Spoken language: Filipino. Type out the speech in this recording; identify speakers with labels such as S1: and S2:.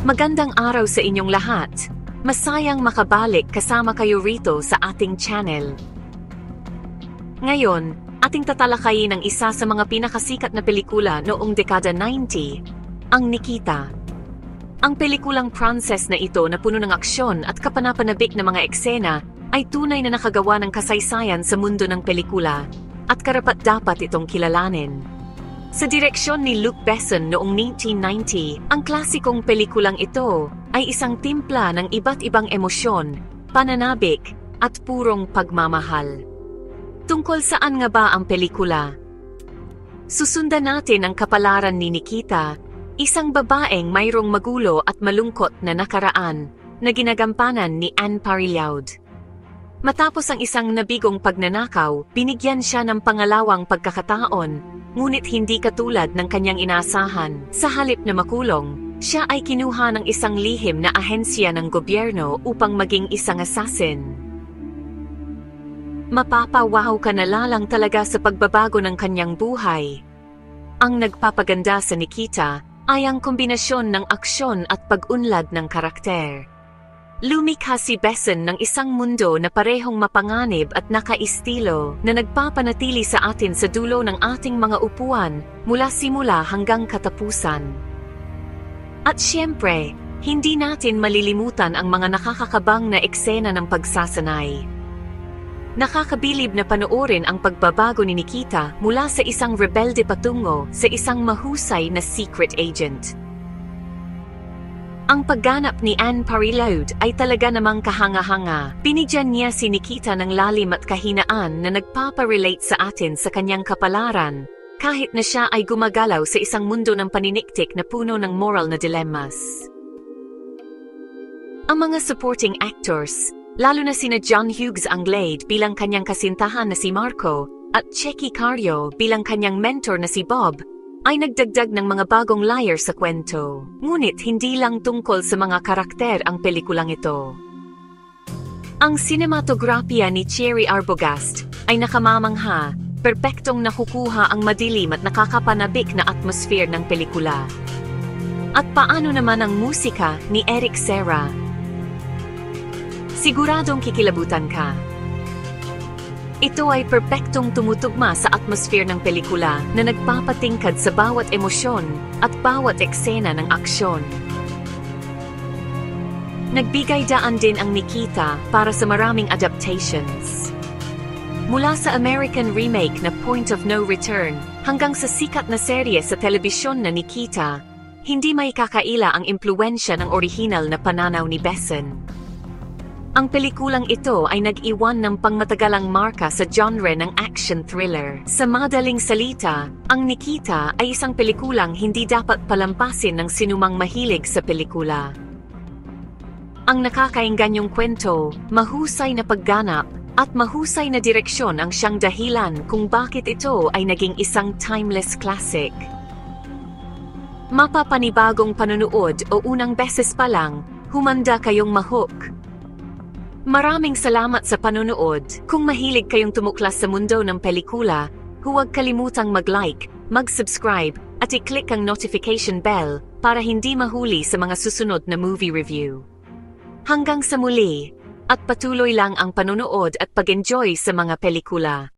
S1: Magandang araw sa inyong lahat. Masayang makabalik kasama kayo rito sa ating channel. Ngayon, ating tatalakayin ang isa sa mga pinakasikat na pelikula noong dekada 90, ang Nikita. Ang pelikulang Princess na ito na puno ng aksyon at kapanapanabik na mga eksena ay tunay na nakagawa ng kasaysayan sa mundo ng pelikula at karapat-dapat itong kilalanin. Sa direksyon ni Luc Besson noong 1990, ang klasikong pelikulang ito ay isang timpla ng iba't ibang emosyon, pananabik, at purong pagmamahal. Tungkol saan nga ba ang pelikula? Susundan natin ang kapalaran ni Nikita, isang babaeng mayroong magulo at malungkot na nakaraan na ginagampanan ni Anne Parillaud. Matapos ang isang nabigong pagnanakaw, binigyan siya ng pangalawang pagkakataon, ngunit hindi katulad ng kanyang inaasahan. Sa halip na makulong, siya ay kinuha ng isang lihim na ahensya ng gobyerno upang maging isang assassin. Mapapawaw ka na lang talaga sa pagbabago ng kanyang buhay. Ang nagpapaganda sa Nikita ay ang kombinasyon ng aksyon at pag-unlad ng karakter. Lumikha si Besson ng isang mundo na parehong mapanganib at nakaistilo na nagpapanatili sa atin sa dulo ng ating mga upuan mula simula hanggang katapusan. At siyempre, hindi natin malilimutan ang mga nakakakabang na eksena ng pagsasanay. Nakakabilib na panoorin ang pagbabago ni Nikita mula sa isang rebelde patungo sa isang mahusay na secret agent. Ang pagganap ni Anne Parillaud ay talaga namang kahanga-hanga. Binigyan niya si Nikita ng lalim at kahinaan na nagpaparelate sa atin sa kanyang kapalaran, kahit na siya ay gumagalaw sa isang mundo ng paniniktik na puno ng moral na dilemmas. Ang mga supporting actors, lalo na sina John Hughes Anglade bilang kanyang kasintahan na si Marco at Checky Cario bilang kanyang mentor na si Bob, ay nagdagdag ng mga bagong layer sa kwento. Ngunit hindi lang tungkol sa mga karakter ang pelikulang ito. Ang sinematografiya ni Thierry Arbogast ay nakamamangha, perpektong nakukuha ang madilim at nakakapanabik na atmosphere ng pelikula. At paano naman ang musika ni Eric Serra? Siguradong kikilabutan ka. Ito ay perpektong tumutugma sa atmosphere ng pelikula na nagpapatingkad sa bawat emosyon at bawat eksena ng aksyon. Nagbigay daan din ang Nikita para sa maraming adaptations. Mula sa American remake na Point of No Return hanggang sa sikat na serye sa telebisyon na Nikita, hindi may kakaila ang impluwensya ng orihinal na pananaw ni Besson. Ang pelikulang ito ay nag-iwan ng pangmatagalang marka sa genre ng action thriller. Sa madaling salita, ang Nikita ay isang pelikulang hindi dapat palampasin ng sinumang mahilig sa pelikula. Ang nakakaingganyong kwento, mahusay na pagganap, at mahusay na direksyon ang siyang dahilan kung bakit ito ay naging isang timeless classic. Mapapanibagong panunood o unang beses pa lang, humanda kayong mahook. Maraming salamat sa panonood. Kung mahilig kayong tumuklas sa mundo ng pelikula, huwag kalimutang mag-like, mag-subscribe, at i-click ang notification bell para hindi mahuli sa mga susunod na movie review. Hanggang sa muli, at patuloy lang ang panonood at pag-enjoy sa mga pelikula.